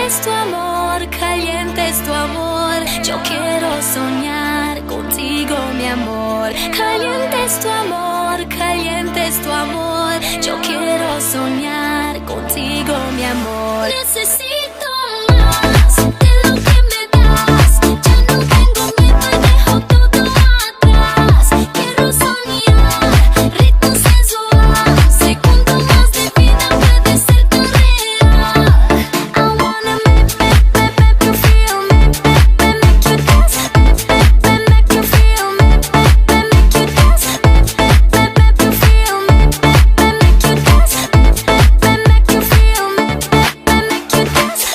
es tu amor, caliente es tu amor. Yo quiero soñar contigo, mi amor. Caliente es tu amor, caliente es tu amor. Yo quiero soñar contigo, mi amor. Necesito más de lo que me das. Ya no tengo miedo y dejo todo atrás. Quiero soñar, ritmo sensual. Segundo más de vida puede ser tan real. I wanna make you feel me, make you dance, make you feel me, make you dance, make you feel me, make you dance, make you feel me, make you dance.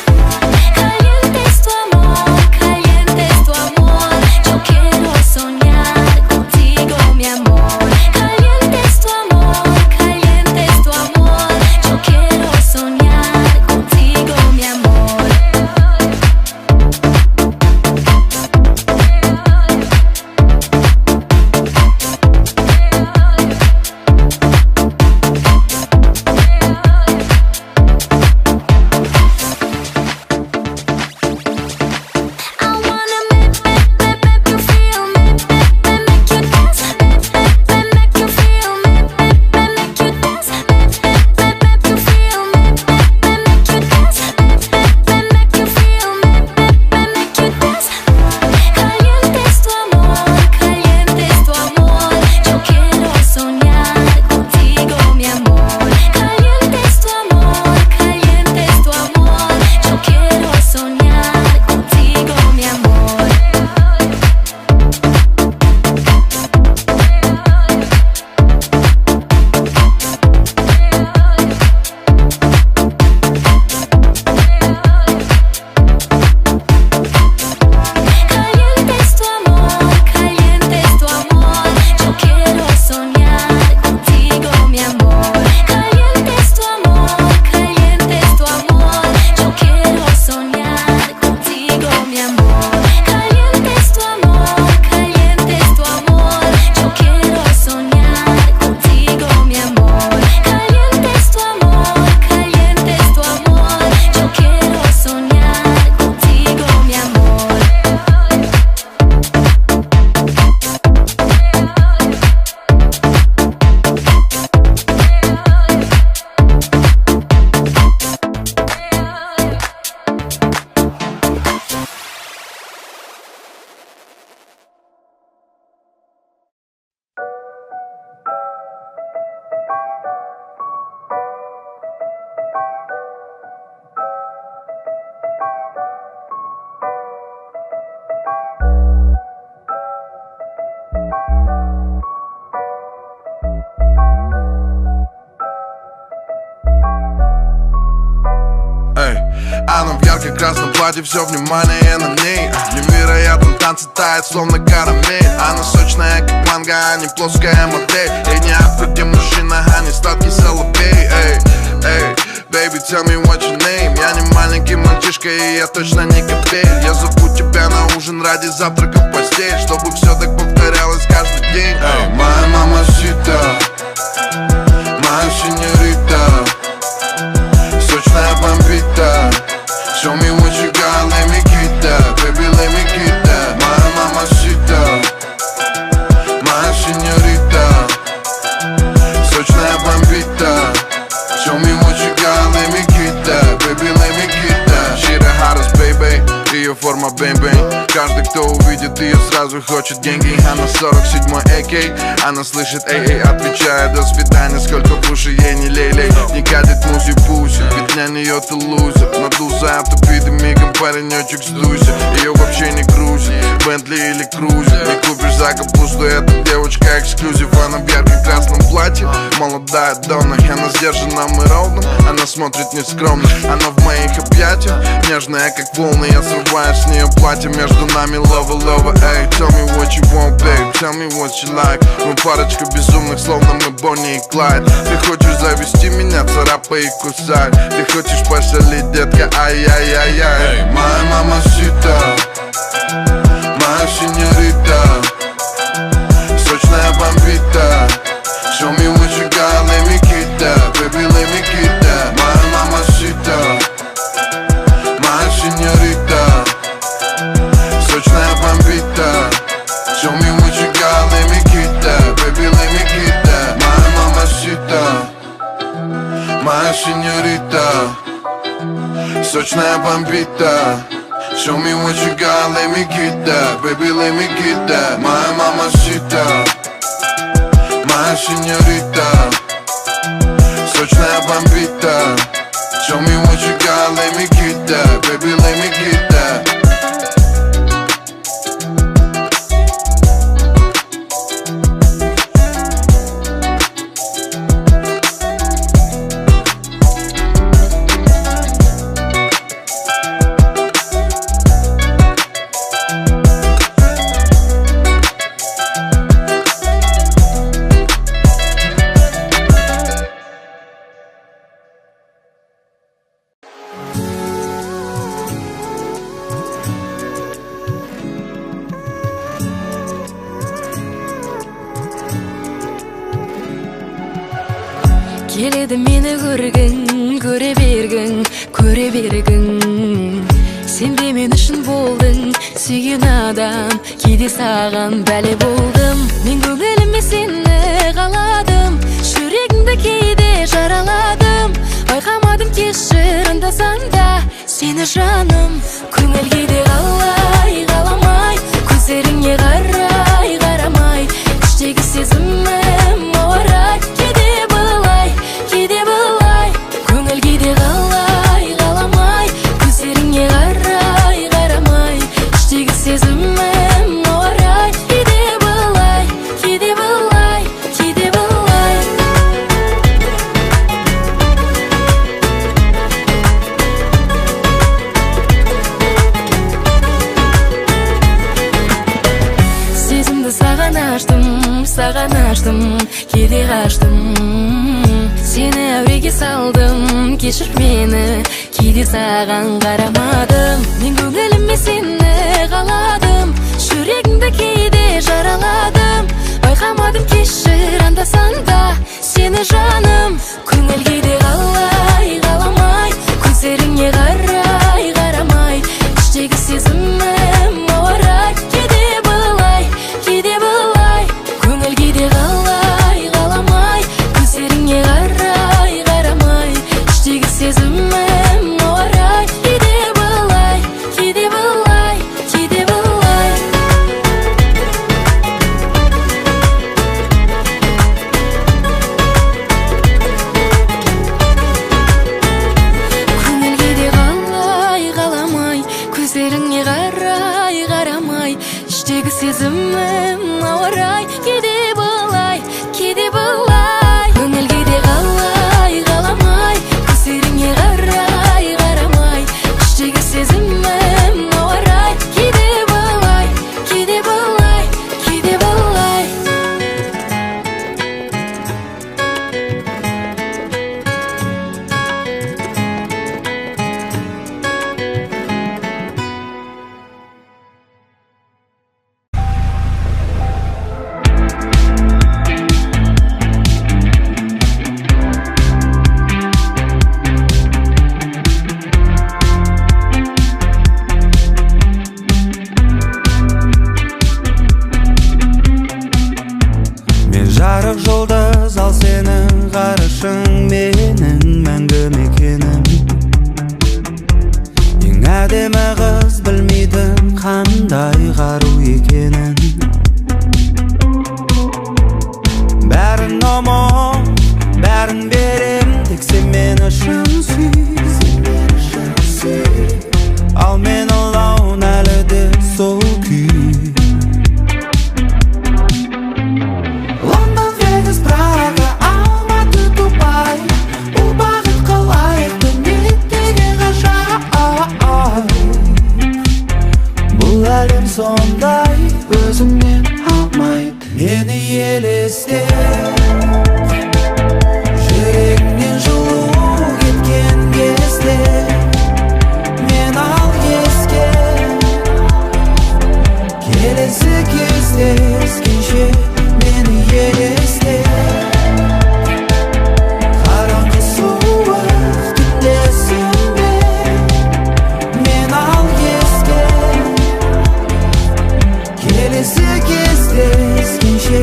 Caliente es tu amor, caliente es tu amor. Yo quiero soñar contigo, mi amor. Caliente es tu amor, caliente es tu amor. Yo quiero soñar contigo, mi amor. I wanna make you feel me, make you dance, make you feel me, make you dance, make you feel me, make you dance, make you feel me, make you dance. Caliente es tu amor, caliente es tu amor. Yo quiero soñar contigo, mi amor. Caliente es tu amor, caliente es tu amor. Yo quiero soñar contigo, mi amor. Caliente es tu amor, caliente es tu amor. Yo quiero soñar contigo, mi amor. Caliente es tu amor, caliente es tu amor. Yo quiero soñar contigo, mi amor. Caliente es tu amor, caliente es tu amor. Yo quiero soñar contigo, mi amor. Caliente es tu amor, caliente es tu amor. Yo quiero soñar contigo, mi amor. Эй, она в ярко-красном платье, все внимание на ней. Невероятно танцы тает, словно карамель. Она сочная, как манго, а не плоская модель. И не автор, где мужчина, а не сладкий соловей. Эй, эй, baby, tell me what your name. Я не маленький мальчишка, и я точно не копель. Я зову тебя на ужин ради завтрака в постель, чтобы все так повторялось каждый день. Эй, моя мамасита, моя сеньорита, сочная бомбита. Show me what you got, let me get that, baby, let me get that. Моя мамасита, моя сеньорита, сочная бомбита. Show me what you got, let me get that, baby, let me get that. She the hottest, baby, ее форма бэм-бэм. Каждый, кто увидит ее, сразу хочет деньги. Она 47-й AK, она слышит эй-эй, отвечая до свидания. Сколько в уши ей не лей-лей, не катит музи-пуси, ведь для нее ты лузер. Надулся автопит мигом, паренечек сдуйся. Ее вообще не грузит, Бентли или крузер. Не купишь за капусту, эта девочка эксклюзив. Она в ярко-красном платье, молодая Донна. Она сдержанным и ровным, она смотрит нескромно. Она в моих объятиях, нежная как волны. Я срываю с нее платье, между нами лова-лова. Эй, tell me what you want, babe, tell me what you like. Мы парочка безумных, словно мы Бонни и Клайд. Ты хочешь завести меня, царапай и кусай. Ты хочешь пошалить, детка, ай-яй-яй-яй. Эй, моя мамасита, моя сеньорита, сочная бомбита. Show me what you got, let me get that, baby, let me get that. Моя мамасита, моя Сочная бомбита. Show me what you got, let me get that. Baby, let me get that. My mamacita, my señorita. Сочная бомбита. Show me what you got, let me get that. Baby, let me get that. Келеді мені көргің, көре бергің. Сен де мен үшін болдың, сүйген адам. Кейде саған бәле болдым. Мен көңіліме сені қаладым, жүрегімді кейде жараладым. Байқамадым кешір анда-санда да сені жаным. Көңіл кейде қалай, қаламай, көздеріңе қарай, қарамай. Іштегі сезімім ауырай, кейде былай, кейде былай. Көңіл кейде қалай, қаламай, көздеріңе қарай, қарамай. Іштегі сезімім ауырай, кейде былай, кейде былай, кейде былай. Сезімді саған аштым, кейде қаштым. Сені әуреге салдым, кешір мені, кейде саған қарамадым. Мен көңіліме сені қаладым, жүрегімді кейде жараладым. Байқамадым кешір анда-санда сені жаным. Көңіл кейде қалай, қаламай, көздеріңе қарай, қарамай. Іштегі сезімім ауырай, кейде былай, кейде былай. Көңіл кейде қалай, қаламай, көздеріңе қарай, қарамай. Іштегі сезімім ауырай, кейде былай, кейде былай, кейде былай. Көңіл кейде қалай, қаламай, көздеріңе қарай, қарамай. Іштегі сезімім ауырай, кейде былай, кейде былай. Көңіл кейде қалай, қаламай, көздеріңе қарай, қарамай. Іштегі сезімім ауырай, кейде былай, кейде былай, кейде былай. Мен жарық жолдас, ал сенің ғарышың менің мәңгі мекенім. Ең әдемі қыз білмейдің қандай қару екенін. Бәрін ұмыт, бәрін берем, тек сен мен үшін сүй. Ал мен ұлауын әлі де сол күй. Лондон, Вегас, Прага, Алматы, Дубай. Бұл бағытқа лайықты неткен ғажап. Бұл әлем сондай, өзіңнен алмайды мені елесте. Жүрегіңнен жылу кеткен кезде мен ал еске. Келесі кездескенше мені елесте. Қараңғы суық түндесің бе, мен ал еске. Келесі кездескенше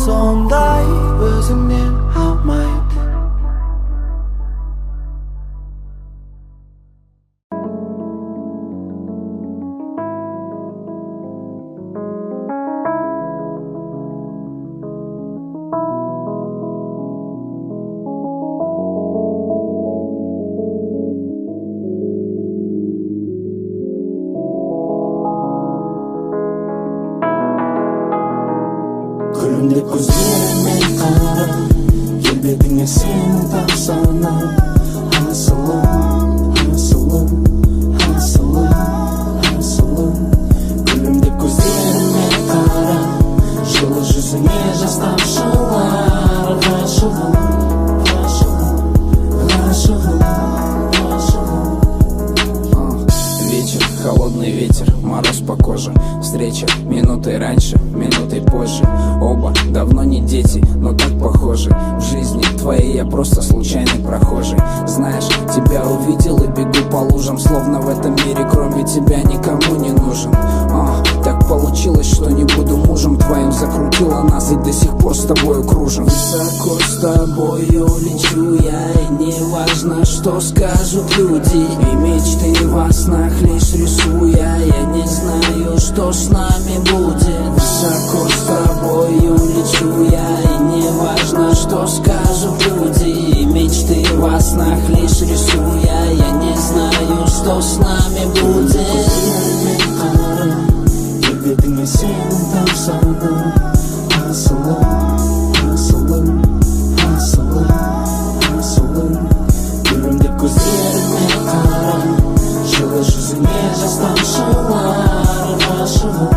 сондай өзіңнен алмайды. Күлімдеп көздерімен қарап, келбетіңе сенің тамсанам. Асылым, асылым, асылым, асылым. Күлімдеп көздерімен қарап, жылы жүзіңе жас тамшылар. Ғашығым, ғашығым, ғашығым, ғашығым. Вечер, холодный ветер, мороз по коже. Встреча минутой раньше, минутой позже. Оба давно не дети, но так похожи. В жизни твоей я просто случайный прохожий. Знаешь, тебя увидел и бегу по лужам, словно в этом мире кроме тебя никому не нужен. Так получилось, что не буду мужем твоим. Закрутила нас и до сих пор с тобою кружим. Высоко с тобою лечу я, и не важно, что скажут люди. И мечты во снах лишь рисуя, я не знаю, что с нами будет. Высоко с тобою лечу я, и не важно, что скажут люди. И мечты во снах лишь рисуя, я не знаю, что с нами будет. Келбетіңе сенің тамсанам. Асылым, асылым, асылым, асылым. Күлімдеп көздеріме қарап, жылы жүзіңе жас тамшылар. Ғашығым,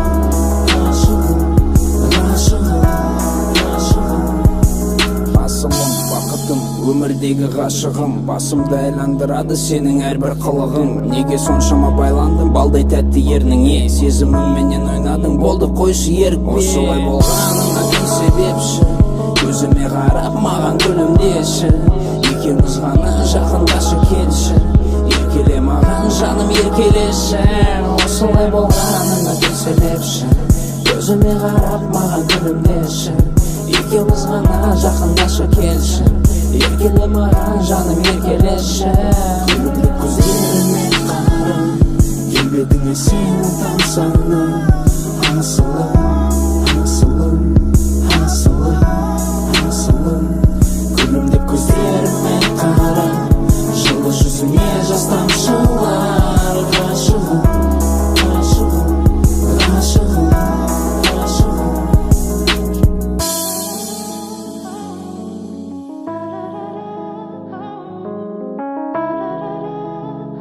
ғашығым, ғашығым, ғашығым. Асылым, бақытым, өмірдегі ғашығым. Басымды айландырады сенің әрбір қылығың. Неге соншама байландым балдай тәтті ерніңе? Сезімімменен ойнадың, болды қойшы ерікпе. Осылай болғаныңа кім себепші? Көзіме қарап маған күлімдеші. Екеуміз ғана жақындашы келші. Еркеле маған жаным еркелеші. Осылай болғаныңа кім себепші? Көзіме қарап маған күлімдеші. Екеуміз ғана жақындашы келші. Еркеле маған жаным еркелеші. Күлімдеп көздеріме